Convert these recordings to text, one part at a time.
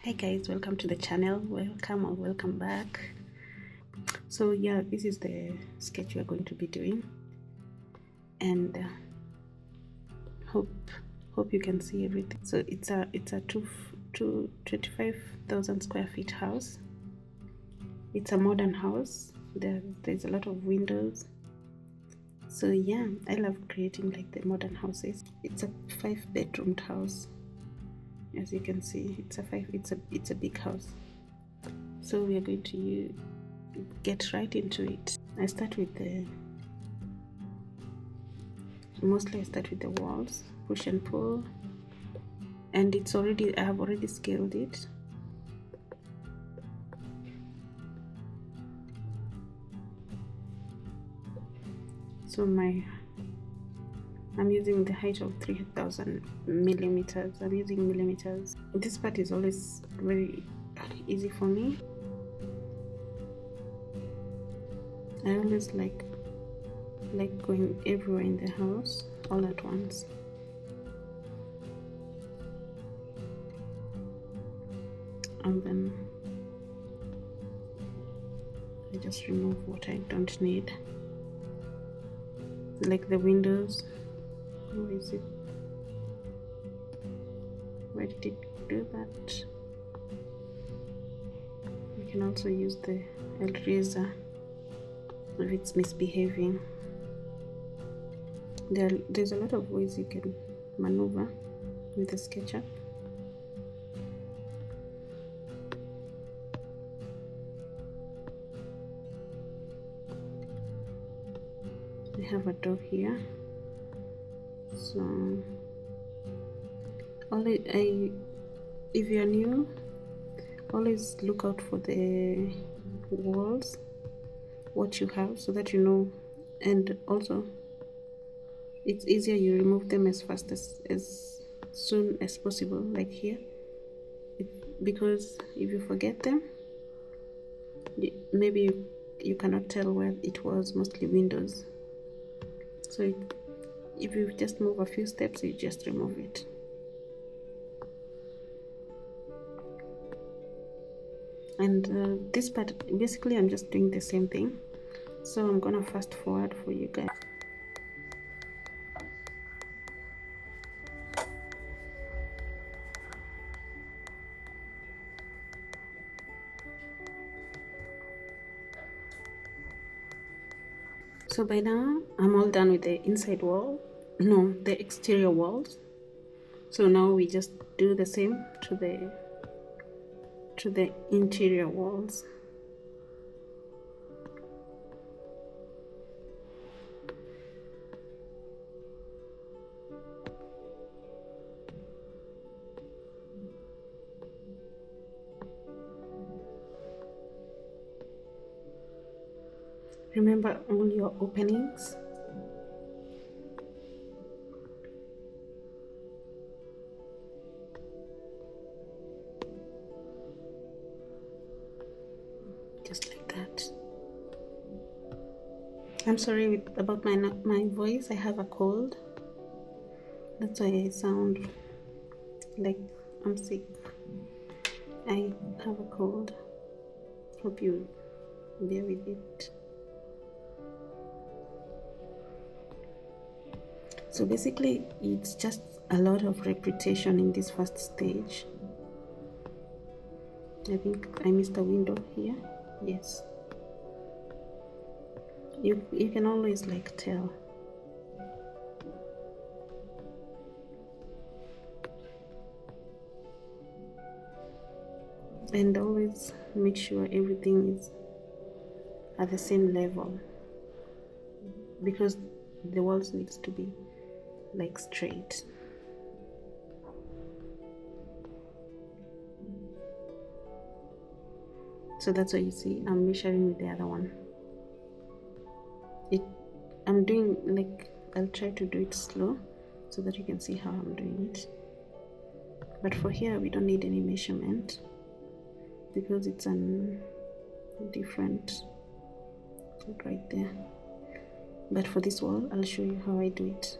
Hi guys, welcome to the channel. Welcome back. So yeah, this is the sketch we are going to be doing, and hope you can see everything. So it's a 25,000 square feet house. It's a modern house. There's a lot of windows. So yeah, I love creating like the modern houses. It's a 5-bedroomed house. As you can see, it's a big house. So we are going to get right into it. I start with the walls, push and pull, and I have already scaled it. So I'm using the height of 3,000 millimeters. I'm using millimeters. This part is always very easy for me. I always like going everywhere in the house all at once. And then I just remove what I don't need, like the windows. Where is it? Where did it do that? You can also use the eraser if it's misbehaving. There's a lot of ways you can maneuver with the SketchUp. I have a dog here, so if you're new, always look out for the walls, what you have, so that you know, and also it's easier you remove them as soon as possible, like here, because if you forget them, maybe you cannot tell where it was. Mostly windows, so if you just move a few steps, you just remove it. And this part, basically I'm just doing the same thing, so I'm gonna fast forward for you guys. So by now I'm all done with the the exterior walls. So now we just do the same to the interior walls. Remember all your openings. Just like that. I'm sorry about my voice. I have a cold. That's why I sound like I'm sick. I have a cold. Hope you bear with it. So basically, it's just a lot of repetition in this first stage. I think I missed a window here. Yes. You can always like tell. And always make sure everything is at the same level, because the walls needs to be like straight. So that's what you see. I'm measuring with the other one. I'm doing like, I'll try to do it slow so that you can see how I'm doing it. But for here we don't need any measurement because it's an different right there. But for this wall, I'll show you how I do it.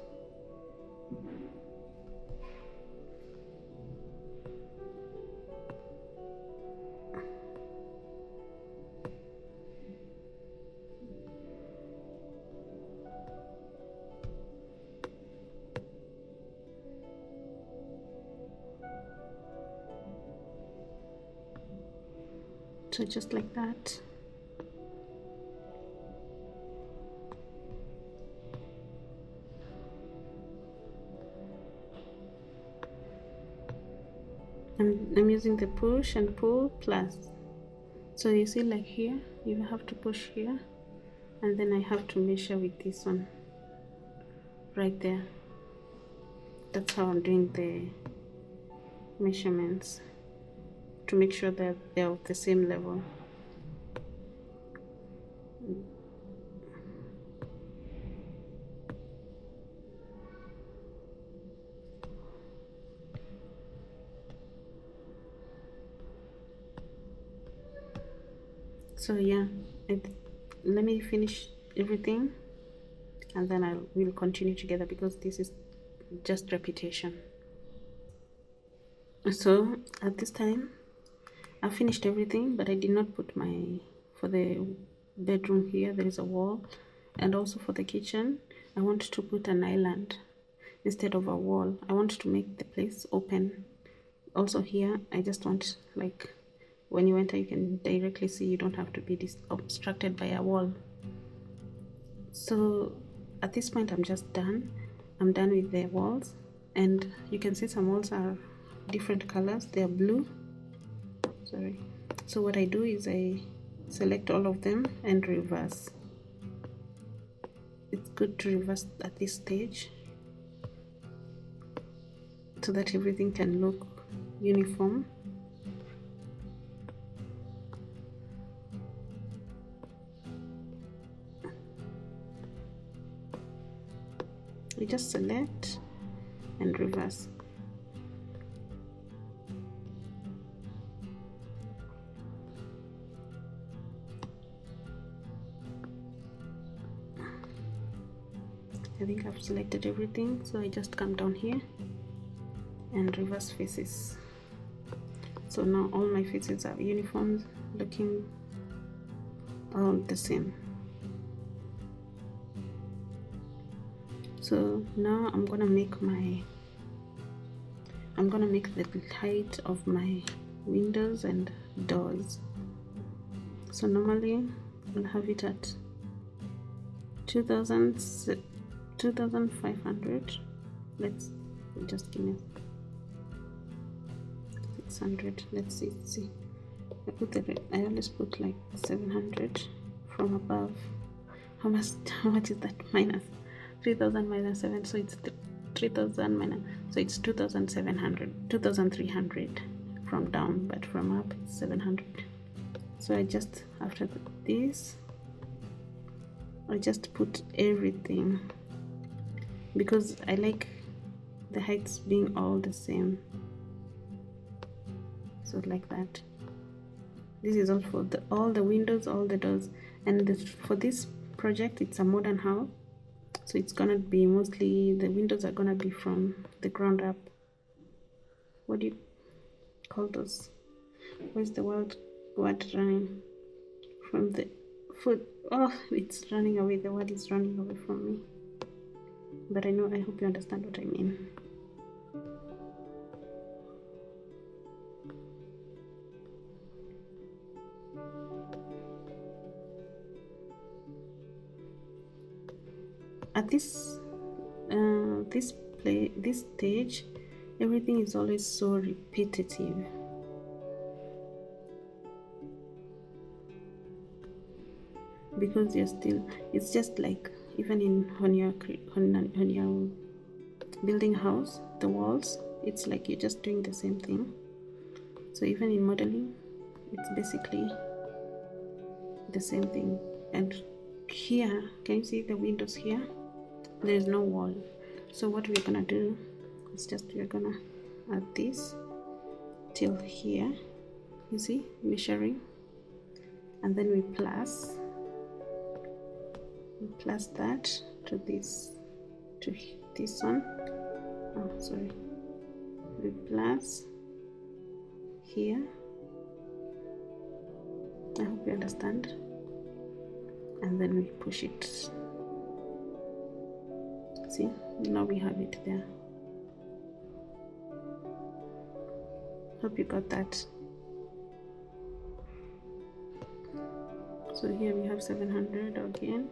So just like that. I'm using the push and pull plus. So you see, like here, you have to push here, and then I have to measure with this one right there. That's how I'm doing the measurements, to make sure that they're of the same level. So yeah, let me finish everything, and then I will continue together, because this is just repetition. So at this time I finished everything, but I did not put for the bedroom here there is a wall, and also for the kitchen I want to put an island instead of a wall. I want to make the place open. Also here I just want, like, when you enter you can directly see, you don't have to be obstructed by a wall. So at this point I'm just done. I'm done with the walls, and you can see some walls are different colors. They are blue, sorry. So what I do is I select all of them and reverse. It's good to reverse at this stage so that everything can look uniform. You just select and reverse. I think I've selected everything, so I just come down here and reverse faces. So now all my faces are uniform, looking all the same. So now I'm gonna make the height of my windows and doors. So normally I'll have it at 2,500. Let's just give me 600. Let's see. I always put like 700 from above. How much is that? Minus 3,000 minus 7, so it's 3,000 minus, so it's 2,300 from down, but from up it's 700. So I just, after this, I just put everything, because I like the heights being all the same. So like that. This is all for all the windows, all the doors, and for this project it's a modern house, so it's gonna be mostly, the windows are gonna be from the ground up. What do you call those? Where's the word running from the foot? Oh, it's running away. The word is running away from me, but I hope you understand what I mean. At this stage, everything is always so repetitive. Because it's just like, even when you're building a house, the walls, it's like you're just doing the same thing. So even in modeling, it's basically the same thing. And here, can you see the windows here? There is no wall. So what we're gonna do is we're gonna add this till here, you see, measuring, and then we plus that to this one. Oh, sorry. We plus here. I hope you understand. And then we push it. See, now we have it there. Hope you got that. So here we have 700 again.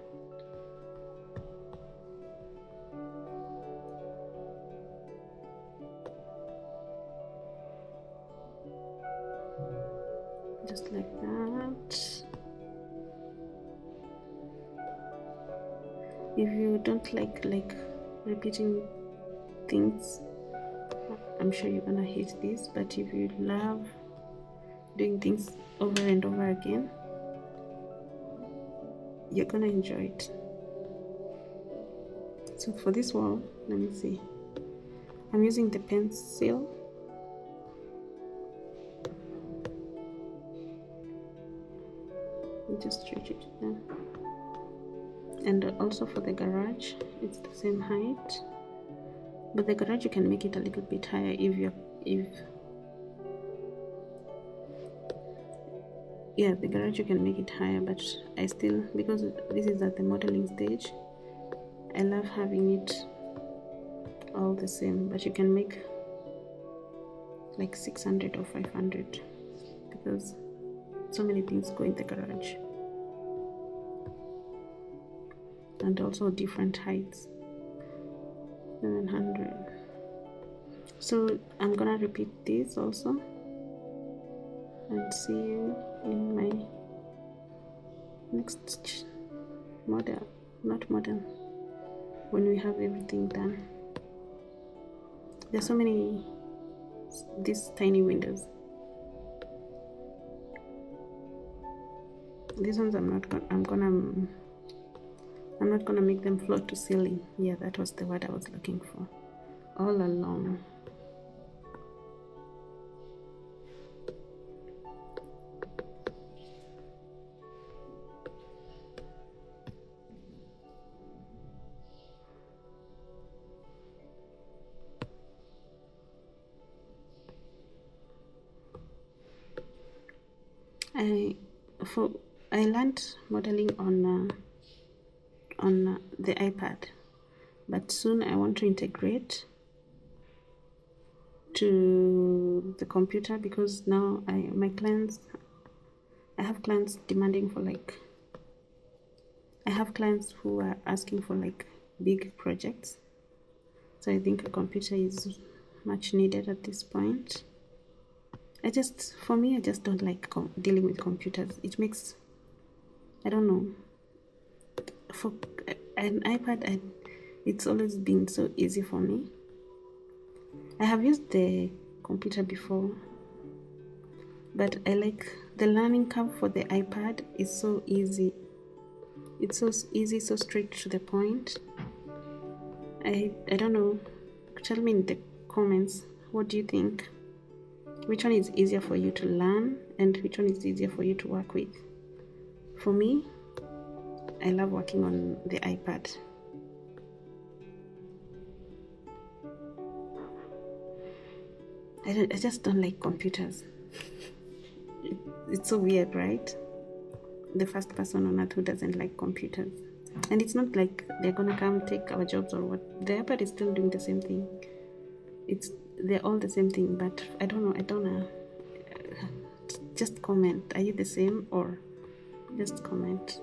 Just like that. If you don't like repeating things, I'm sure you're gonna hate this, but if you love doing things over and over again, you're gonna enjoy it. So for this wall, let me see, I'm using the pencil. Just stretch it down. And also for the garage, it's the same height, but the garage you can make it a little bit higher yeah, the garage you can make it higher, but I still, because this is at the modeling stage, I love having it all the same, but you can make like 600 or 500 because so many things go in the garage, and also different heights. 700. So I'm gonna repeat this also, and see you in my next model, not model, when we have everything done. There's so many these tiny windows. These ones I'm not gonna make them float to ceiling. Yeah, that was the word I was looking for all along. I learned modeling on the iPad, but soon I want to integrate to the computer, because now I have clients demanding for I have clients who are asking for big projects, so I think a computer is much needed at this point. For me, I just don't like dealing with computers. It makes, I don't know, for an iPad, it's always been so easy for me. I have used the computer before, but I like the learning curve for the iPad is so easy. It's so easy, so straight to the point. I don't know. Tell me in the comments, what do you think? Which one is easier for you to learn, and which one is easier for you to work with? For me, I love working on the iPad. I just don't like computers. It's so weird, right? The first person on earth who doesn't like computers. And it's not like they're gonna come take our jobs or what. The iPad is still doing the same thing. They're all the same thing, but I don't know. Just comment. Are you the same, or just comment?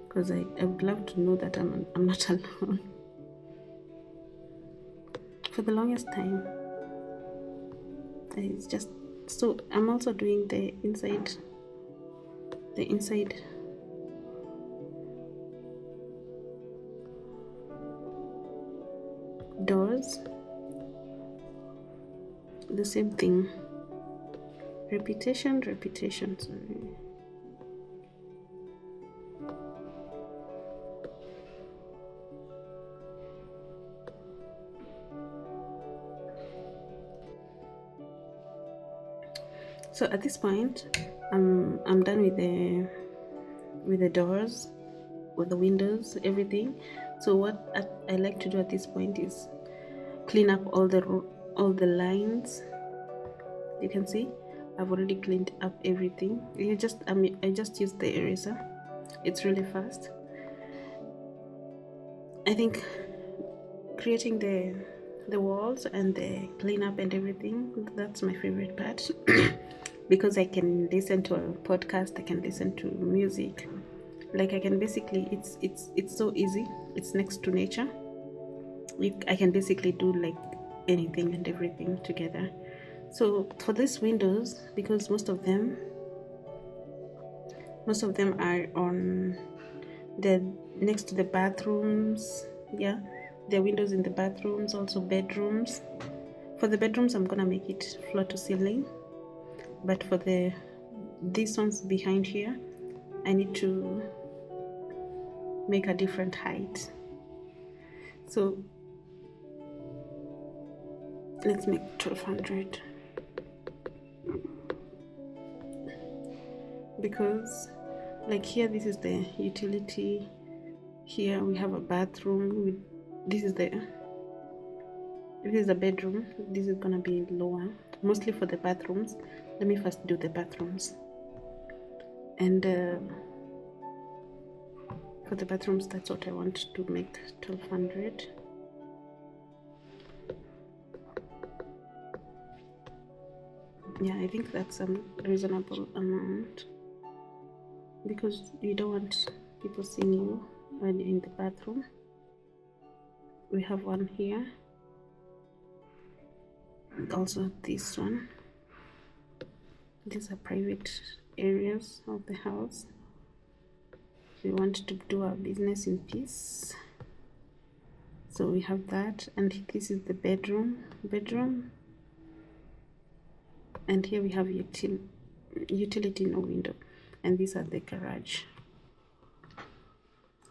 Because I would love to know that I'm not alone. For the longest time, it's just so. I'm also doing the inside doors, the same thing. Repetition, sorry. So at this point, I'm done with the doors, with the windows, everything. So what I like to do at this point is clean up all the lines. You can see I've already cleaned up everything. I just used the eraser. It's really fast. I think creating the walls and the cleanup and everything, that's my favorite part. because I can listen to a podcast, I can listen to music. Like I can basically, it's so easy. It's next to nature. I can basically do like anything and everything together. So for these windows, because most of them are on the next to the bathrooms. Yeah, there are windows in the bathrooms, also bedrooms. For the bedrooms, I'm gonna make it floor to ceiling, but for these ones behind here, I need to make a different height. So let's make 1200, because like here, this is the utility. Here we have a bathroom. This is a bedroom. This is gonna be lower, mostly for the bathrooms. Let me first do the bathrooms. And for the bathrooms, that's what I want to make 1200. Yeah, I think that's a reasonable amount, because you don't want people seeing you when you're in the bathroom. We have one here, and also this one. These are private areas of the house. We want to do our business in peace, so we have that. And this is the bedroom, and here we have utility, no window, and these are the garage.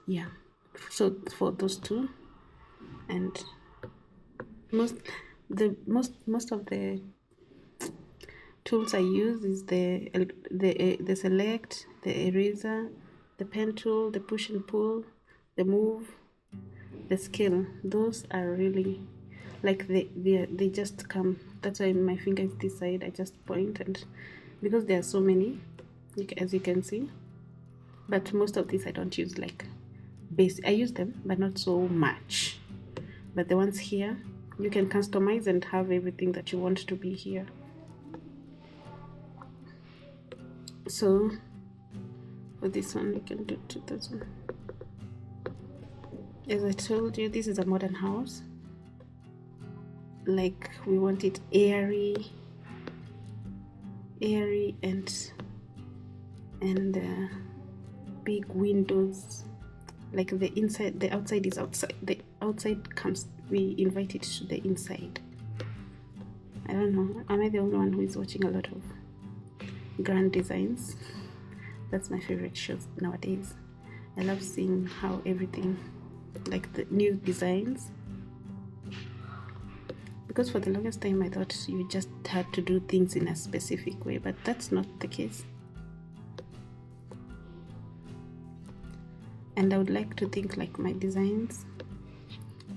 Yeah, so for those two, and most of the tools I use is the select, the eraser, the pen tool, the push and pull, the move, the scale. Those are really like they just come. That's why my finger is this side. I just point, and because there are so many, as you can see. But most of these I don't use like base. I use them, but not so much. But the ones here, you can customize and have everything that you want to be here. So for this one, you can do 2000. As I told you, this is a modern house. Like we want it airy and big windows. Like the outside is outside. The outside comes. We invite it to the inside. I don't know. Am I the only one who is watching a lot of grand designs? That's my favorite shows nowadays. I love seeing how everything, like the new designs. Because for the longest time I thought you just had to do things in a specific way, but that's not the case. And I would like to think like my designs,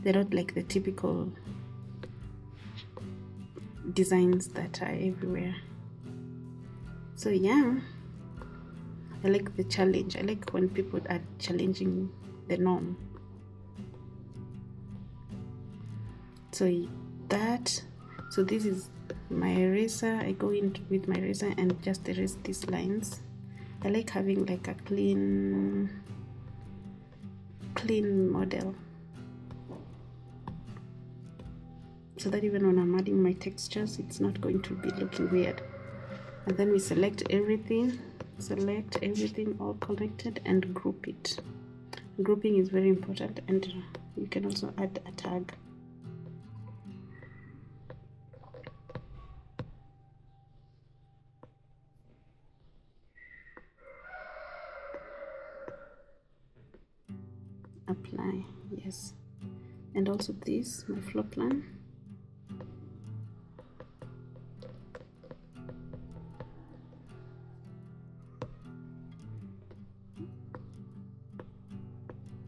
they're not like the typical designs that are everywhere. So yeah, I like the challenge. I like when people are challenging the norm. So this is my eraser. I go in with my eraser and just erase these lines. I like having like a clean model, so that even when I'm adding my textures, it's not going to be looking weird. And then we select everything all connected and group it. Grouping is very important, and you can also add a tag. Apply, yes. And also this, my floor plan.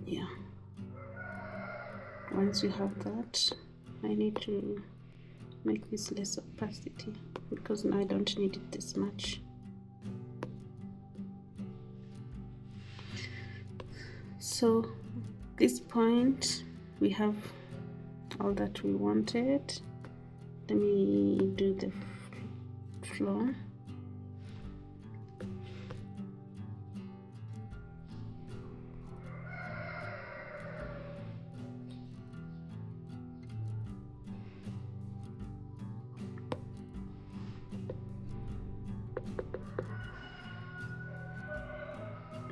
Yeah, once you have that, I need to make this less opacity, because now I don't need it this much. So this point, we have all that we wanted. Let me do the floor.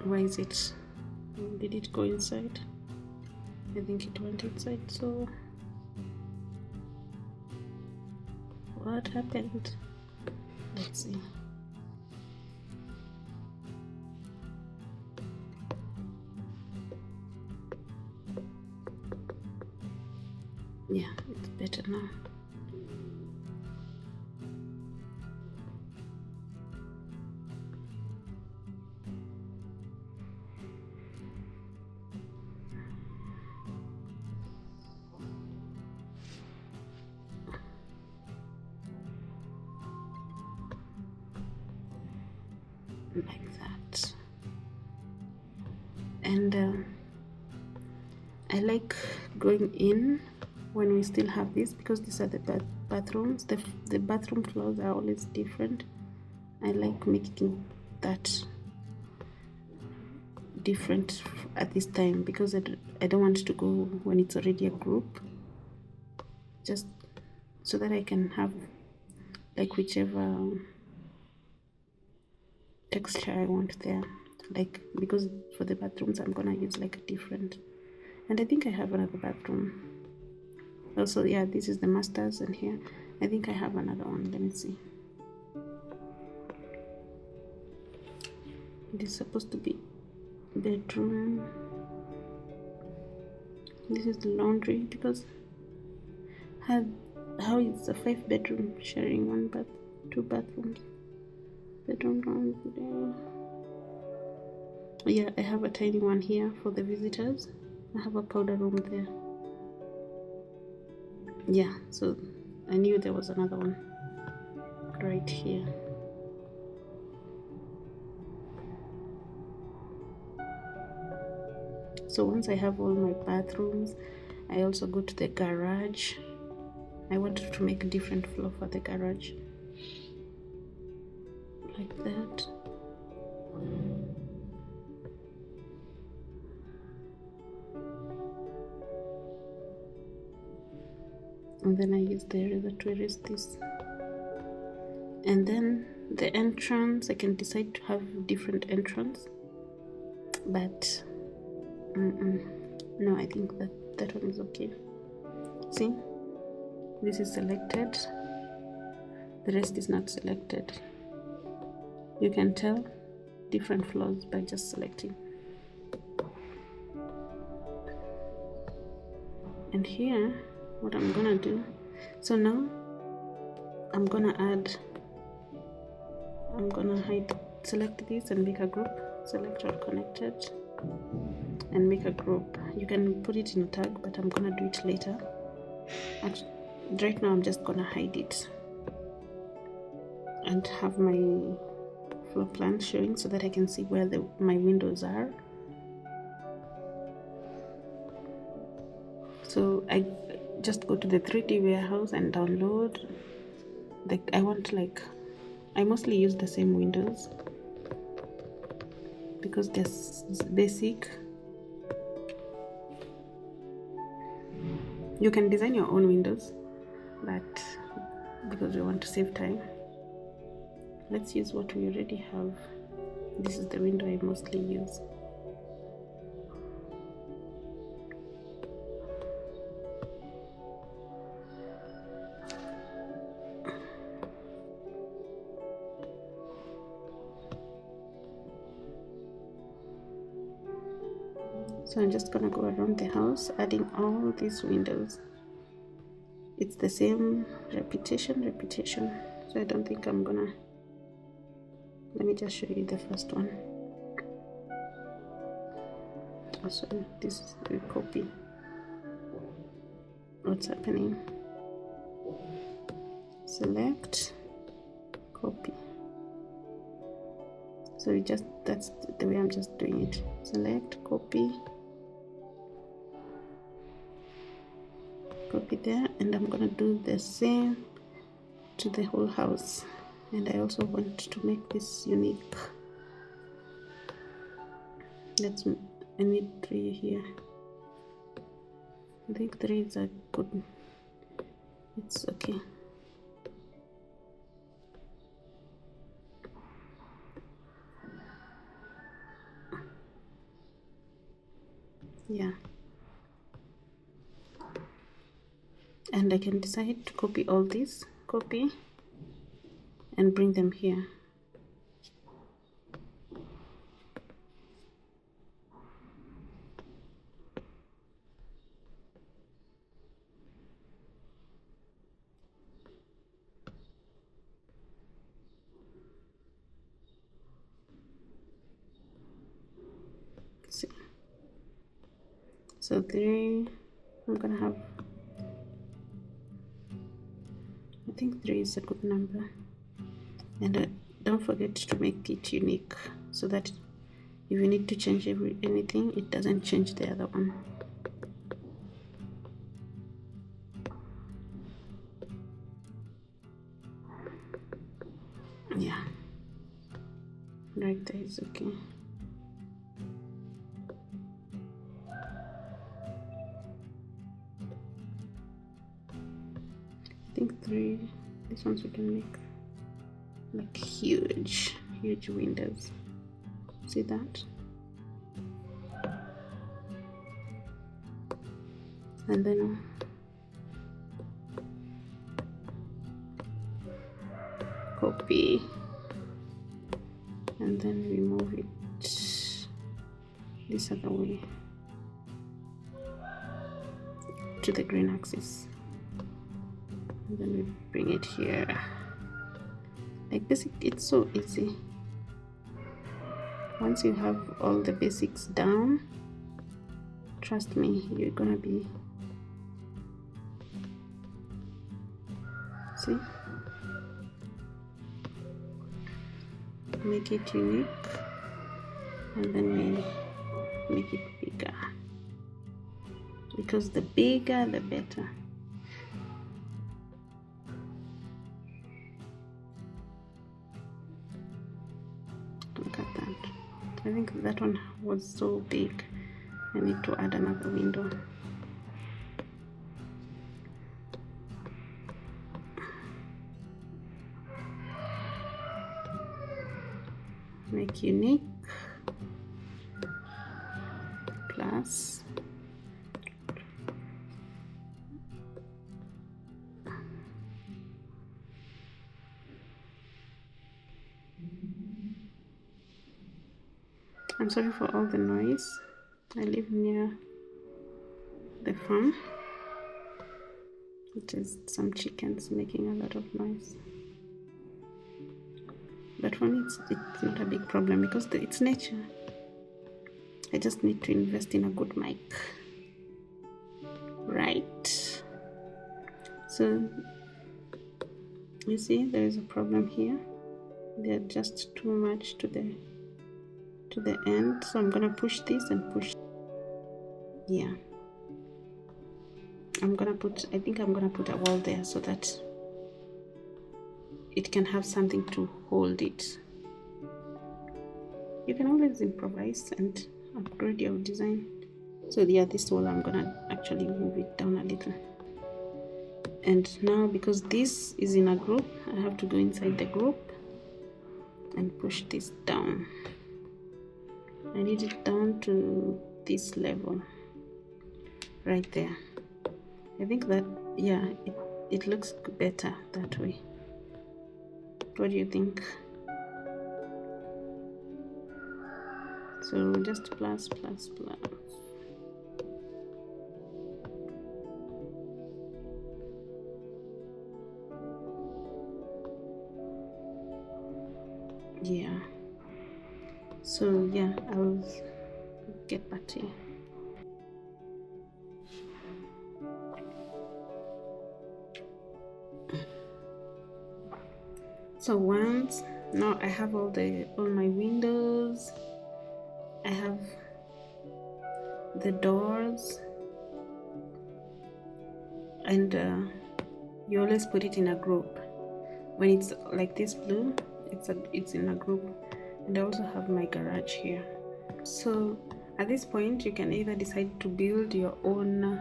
Why is it? Did it go inside? I think it went inside. So what happened? Let's see. Yeah, it's better now. Like that. And I like going in when we still have this, because these are the bathrooms. The bathroom floors are always different. I like making that different at this time, because I don't want to go when it's already a group, just so that I can have like whichever texture I want there. Like, because for the bathrooms I'm gonna use like a different, and I think I have another bathroom also. Yeah, this is the masters, and here I think I have another one. Let me see. This is supposed to be bedroom. This is the laundry, because how is a 5-bedroom sharing 2 bathrooms? Bedroom, laundry. Yeah, I have a tiny one here for the visitors. I have a powder room there. Yeah, so I knew there was another one right here. So once I have all my bathrooms, I also go to the garage. I wanted to make a different floor for the garage, like that. And then I use the eraser to erase this. And then the entrance, I can decide to have different entrance, but no, I think that one is okay. See, this is selected, the rest is not selected. You can tell different floors by just selecting. And here, what I'm gonna do, so now I'm gonna select this and make a group, select all connected and make a group. You can put it in a tag, but I'm gonna do it later. And right now I'm just gonna hide it and have my floor plan showing so that I can see where my windows are. So I just go to the 3D warehouse and download. I mostly use the same windows because they're basic. You can design your own windows, but because we want to save time, let's use what we already have. This is the window I mostly use. So I'm just gonna go around the house adding all these windows. It's the same repetition. So I don't think I'm gonna, let me just show you the first one. Also, this is a copy. What's happening? Select, copy. So that's the way I'm just doing it. Select, copy there, and I'm gonna do the same to the whole house. And I also want to make this unique. I need 3 here. I think 3 is a good, it's okay. Yeah, and I can decide to copy all these, copy and bring them here. See, so 3, I'm gonna have, I think 3 is a good number. And don't forget to make it unique, so that if you need to change anything, it doesn't change the other one. Yeah, right there is okay. I think 3, these ones we can make like huge windows. See that? And then copy, and then we move it this other way to the green axis, and then we bring it here. Like basic, it's so easy. Once you have all the basics down, trust me, you're gonna be, see, make it unique, and then we make it bigger, because the bigger the better. Look at that. I think that one was so big. I need to add another window. Make unique plus I'm sorry for all the noise. I live near the farm, which is some chickens making a lot of noise. But for me, it's not a big problem, because it's nature. I just need to invest in a good mic, right? So you see, there is a problem here. They're just too much to the end, so I'm gonna push this and push. Yeah, I think I'm gonna put a wall there, so that it can have something to hold it. You can always improvise and upgrade your design. So yeah, this wall, I'm gonna actually move it down a little. And now, because this is in a group, I have to go inside the group and push this down. I need it down to this level right there. I think that, yeah, it looks better that way. What do you think? So just plus. Yeah, so yeah, I'll get back to you. So once now I have all my windows, I have the doors, and you always put it in a group. When it's like this blue, it's in a group. And I also have my garage here. So at this point, you can either decide to build your own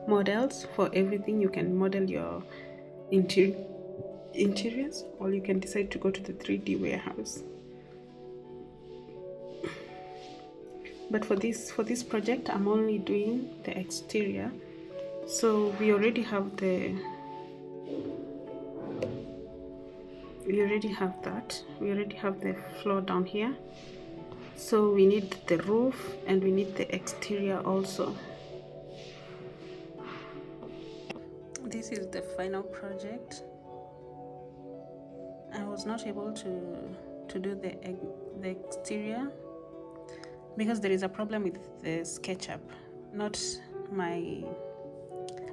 models for everything. You can model your interiors, or you can decide to go to the 3D warehouse. but for this project I'm only doing the exterior. So we already have that. We already have the floor down here, so we need the roof and we need the exterior also. This is the final project. I was not able to do the exterior because there is a problem with the SketchUp, not my.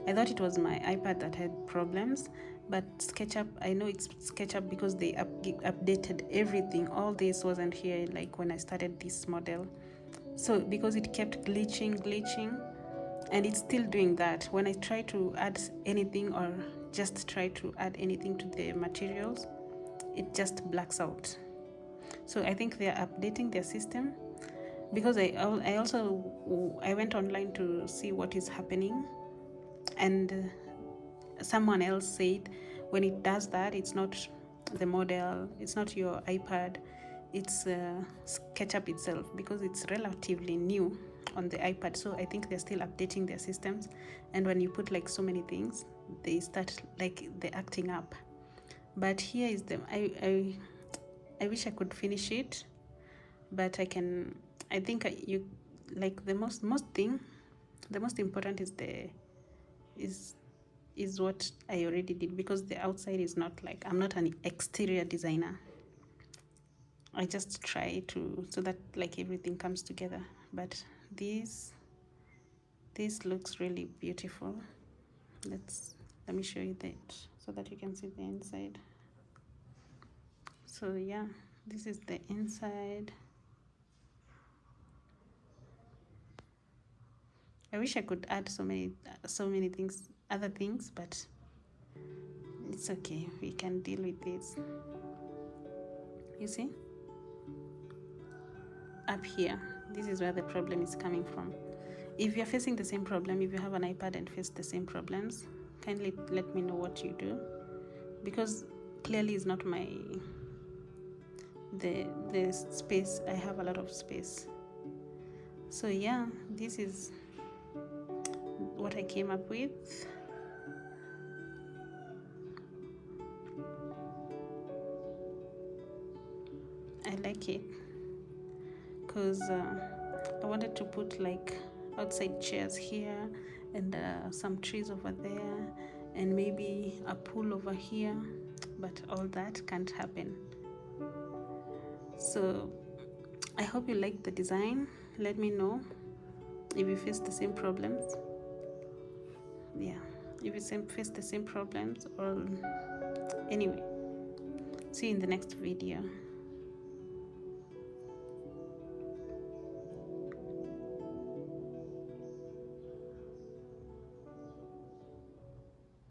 I thought it was my iPad that had problems, but SketchUp, I know it's SketchUp because they updated everything. All this wasn't here like when I started this model. So because it kept glitching, and it's still doing that. When I try to add anything or just try to add anything to the materials, it just blacks out. So I think they're updating their system, because I went online to see what is happening, and someone else said when it does that, it's not the model, it's not your iPad, it's SketchUp itself, because it's relatively new on the iPad. So I think they're still updating their systems, and when you put like so many things, they start like they're acting up. But here is the I wish I could finish it, but I think you like the most important is what I already did, because the outside is not like, I'm not an exterior designer. I just try to, so that like everything comes together. But this looks really beautiful. Let me show you that so that you can see the inside. So yeah, this is the inside. I wish I could add so many other things, but it's okay, we can deal with this. You see, up here, this is where the problem is coming from. If you're facing the same problem, if you have an iPad and face the same problems, kindly let me know what you do, because clearly it's not the space. I have a lot of space. So yeah, this is what I came up with. I like it because I wanted to put like outside chairs here, and some trees over there, and maybe a pool over here, but all that can't happen. So I hope you like the design. Let me know if you face the same problems. Yeah, if you face the same problems, or anyway, see you in the next video.